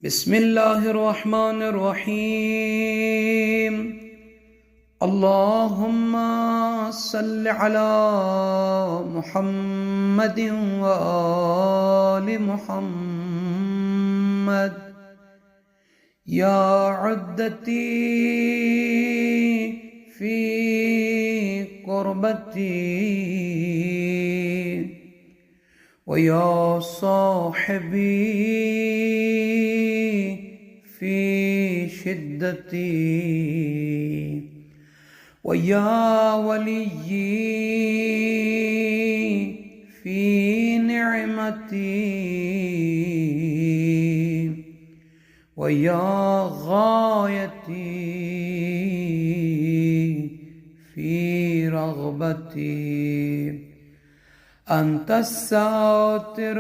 بسم الله الرحمن الرحيم. اللهم صل على محمد وآل محمد. يا عدتي في قربتي ويا صاحبي في شدتي ويا وليي في نعمتي ويا غايتي في رغبتي. أنت الساتر